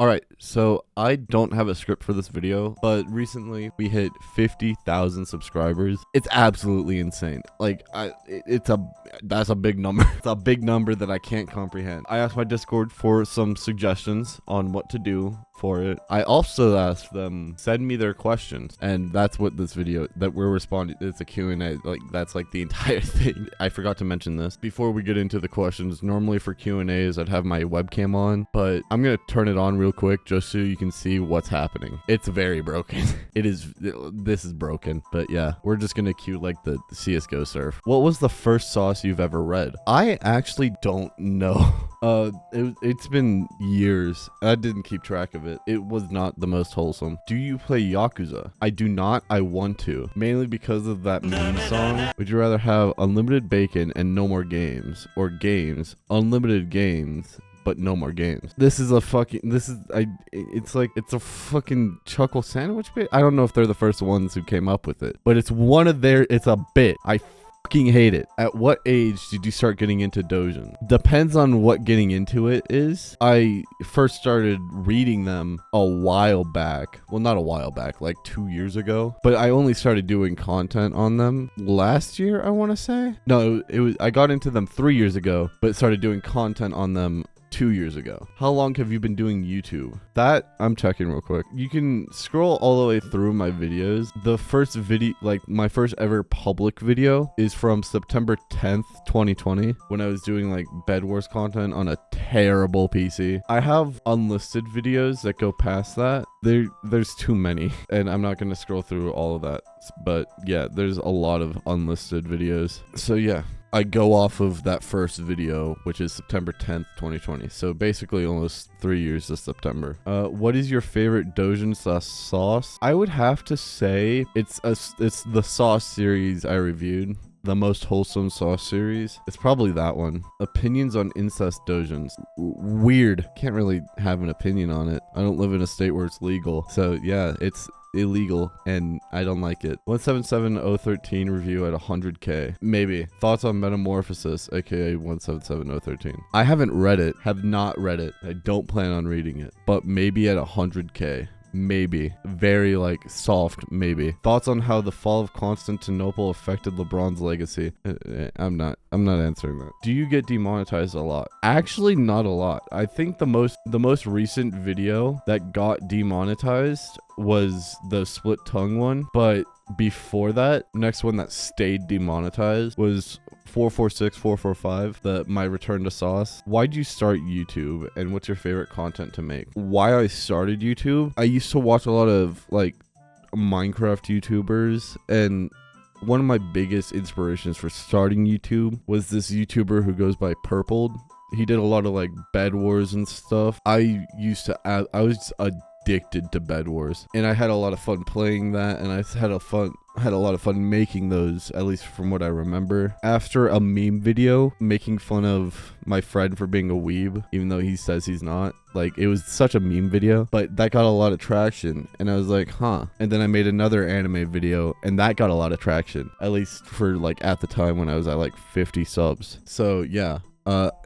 All right, so I don't have a script for this video, but recently we hit 50,000 subscribers. It's absolutely insane. Like, that's a big number. It's a big number that I can't comprehend. I asked my Discord for some suggestions on what to do for it. I also asked them send me their questions, and that's what this video that we're responding. It's a Q&A. Like, that's like the entire thing. I forgot to mention this before we get into the questions. Normally for Q&As I'd have my webcam on, but I'm gonna turn it on real quick just so you can see what's happening. It's very broken. This is broken, but yeah, we're just gonna cue like the CSGO surf. What was the first sauce you've ever read? I actually don't know. It's been years. I didn't keep track of it. It was not the most wholesome. Do you play Yakuza? I do not. I want to. Mainly because of that meme song. Would you rather have unlimited bacon and no more games, or games, unlimited games, but no more games? It's a fucking chuckle sandwich bit. I don't know if they're the first ones who came up with it, but it's a bit. I fucking hate it. At what age did you start getting into Dojin? Depends on what getting into it is. I first started reading them a while back. Well, not a while back, like 2 years ago. But I only started doing content on them last year, I want to say. No, I got into them 3 years ago, but started doing content on them 2 years ago. How long have you been doing YouTube? That I'm checking real quick. You can scroll all the way through my videos. The first video, like my first ever public video, is from September 10th, 2020, when I was doing like Bed Wars content on a terrible PC. I have unlisted videos that go past that. There's too many, and I'm not gonna scroll through all of that. But yeah, there's a lot of unlisted videos. So yeah, I go off of that first video, which is September 10th, 2020. So basically almost 3 years this September. What is your favorite Dojin sauce? I would have to say it's the sauce series I reviewed. The most wholesome sauce series. It's probably that one. Opinions on incest dojins. Weird. Can't really have an opinion on it. I don't live in a state where it's legal. So yeah, it's illegal and I don't like it. 177013 review at 100k. Maybe. Thoughts on Metamorphosis, aka 177013. I haven't read it. Have not read it. I don't plan on reading it. But maybe at 100k. Maybe. Very like soft maybe. Thoughts on how the fall of Constantinople affected LeBron's legacy? I'm not answering that. Do you get demonetized a lot? Actually, not a lot. I think the most recent video that got demonetized was the split tongue one, but before that, next one that stayed demonetized was 446445, my return to sauce. Why'd you start YouTube, and what's your favorite content to make? Why I started YouTube? I used to watch a lot of like Minecraft YouTubers, and one of my biggest inspirations for starting YouTube was this YouTuber who goes by Purpled. He did a lot of like Bed Wars and stuff. I was addicted to Bed Wars, and I had a lot of fun playing that, and I had a lot of fun making those, at least from what I remember. After a meme video making fun of my friend for being a weeb, even though he says he's not, like, it was such a meme video, but that got a lot of traction, and I was like, huh. And then I made another anime video, and that got a lot of traction, at least for like at the time when I was at like 50 subs. So yeah.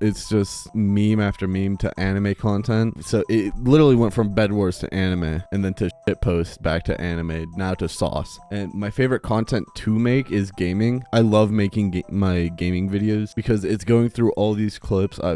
It's just meme after meme to anime content. So it literally went from Bed Wars to anime, and then to shitpost, back to anime, now to sauce. And my favorite content to make is gaming. I love making my gaming videos because it's going through all these clips I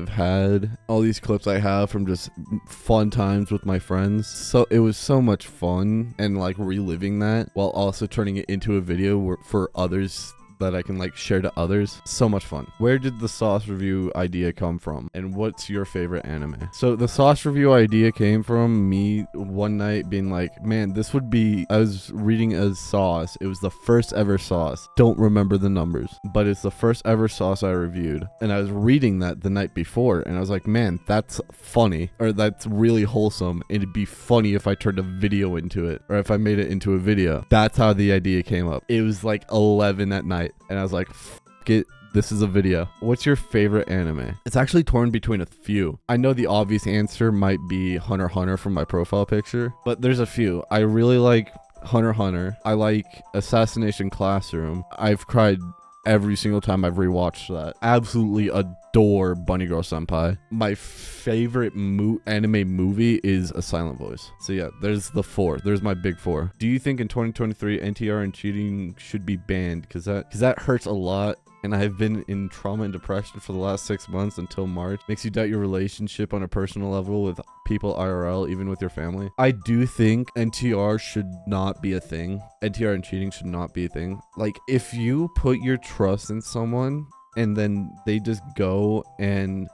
have from just fun times with my friends. So it was so much fun, and like reliving that while also turning it into a video for others that I can like share to others. So much fun. Where did the sauce review idea come from, and what's your favorite anime? So the sauce review idea came from me one night being like, man, I was reading a sauce. It was the first ever sauce. Don't remember the numbers, but it's the first ever sauce I reviewed, and I was reading that the night before, and I was like, man, that's funny, or that's really wholesome. It'd be funny if I turned a video into it, or if I made it into a video. That's how the idea came up. It was like 11 at night, and I was like, fuck it, this is a video. What's your favorite anime? It's actually torn between a few. I know the obvious answer might be Hunter x Hunter from my profile picture, but there's a few. I really like Hunter x Hunter. I like Assassination Classroom. I've cried every single time I've rewatched that. Absolutely adore Bunny Girl Senpai. My favorite anime movie is A Silent Voice. So yeah, there's the 4. There's my big 4. Do you think in 2023 NTR and cheating should be banned? Because that hurts a lot. And I've been in trauma and depression for the last 6 months until March. Makes you doubt your relationship on a personal level with people IRL, even with your family. I do think NTR should not be a thing. NTR and cheating should not be a thing. Like, if you put your trust in someone and then they just go and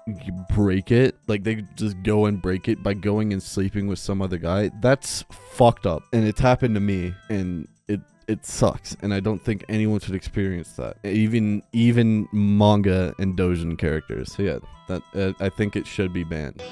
break it, like they just go and break it by going and sleeping with some other guy, that's fucked up. And it's happened to me, and it sucks, and I don't think anyone should experience that. Even manga and doujin characters. So yeah, that I think it should be banned.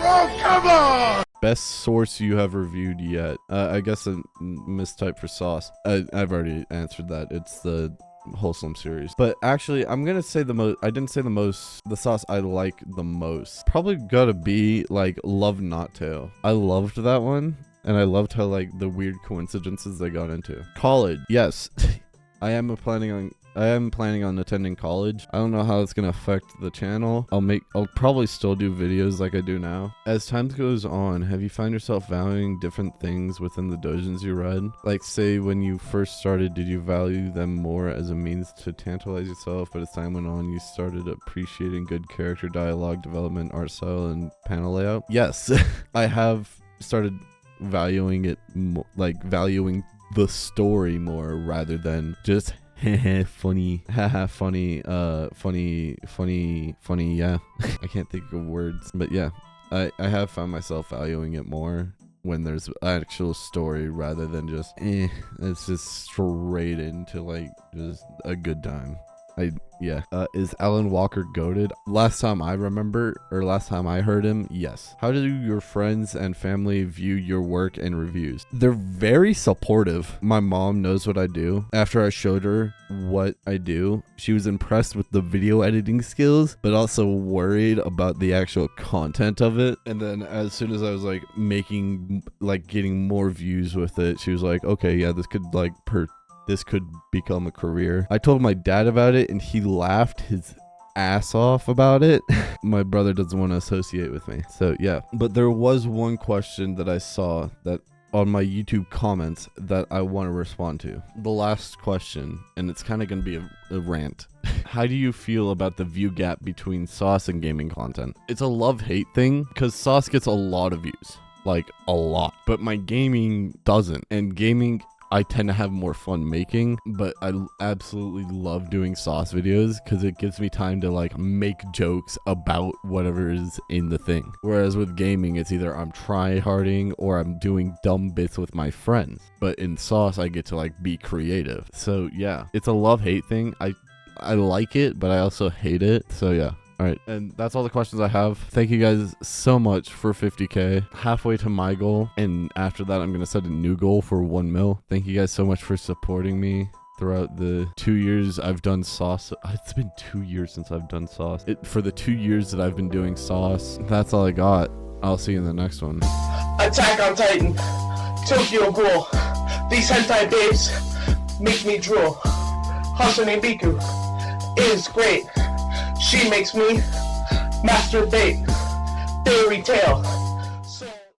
Oh, come on! Best source you have reviewed yet? I guess a mistype for sauce. I've already answered that. It's the Wholesome series. But actually, I'm gonna say the most. I didn't say the most. The sauce I like the most probably gotta be like Love Not Tale. I loved that one, and I loved how like the weird coincidences they got into. College, yes. I am planning on attending college. I don't know how it's gonna affect the channel. I'll probably still do videos like I do now. As time goes on, have you found yourself valuing different things within the doujins you read? Like, say when you first started, did you value them more as a means to tantalize yourself, but as time went on, you started appreciating good character dialogue development, art style, and panel layout? Yes. I have started valuing it like valuing the story more rather than just funny, haha, funny, yeah. I can't think of words, but yeah, I have found myself valuing it more when there's actual story rather than just it's just straight into like just a good time. Is Alan Walker goated? Last time I remember, or last time I heard him, yes. How do your friends and family view your work and reviews? They're very supportive. My mom knows what I do. After I showed her what I do, she was impressed with the video editing skills, but also worried about the actual content of it. And then as soon as I was like getting more views with it, she was like, okay, yeah, this could become a career. I told my dad about it and he laughed his ass off about it. My brother doesn't want to associate with me. So yeah, but there was one question that I saw that on my YouTube comments that I want to respond to. The last question, and it's kind of going to be a rant. How do you feel about the view gap between Sauce and gaming content? It's a love-hate thing because Sauce gets a lot of views, like a lot, but my gaming doesn't. And gaming, I tend to have more fun making, but I absolutely love doing Sauce videos because it gives me time to like make jokes about whatever is in the thing. Whereas with gaming, it's either I'm try-harding or I'm doing dumb bits with my friends. But in Sauce, I get to like be creative. So yeah, it's a love-hate thing. I like it, but I also hate it. So yeah. All right, and that's all the questions I have. Thank you guys so much for 50K. Halfway to my goal, and after that, I'm going to set a new goal for 1 mil. Thank you guys so much for supporting me throughout the 2 years I've done Sauce. It's been 2 years since I've done Sauce. For the 2 years that I've been doing Sauce, that's all I got. I'll see you in the next one. Attack on Titan, Tokyo Ghoul. These hentai babes make me drool. Hasane Biku is great. She makes me masturbate. Fairy tale.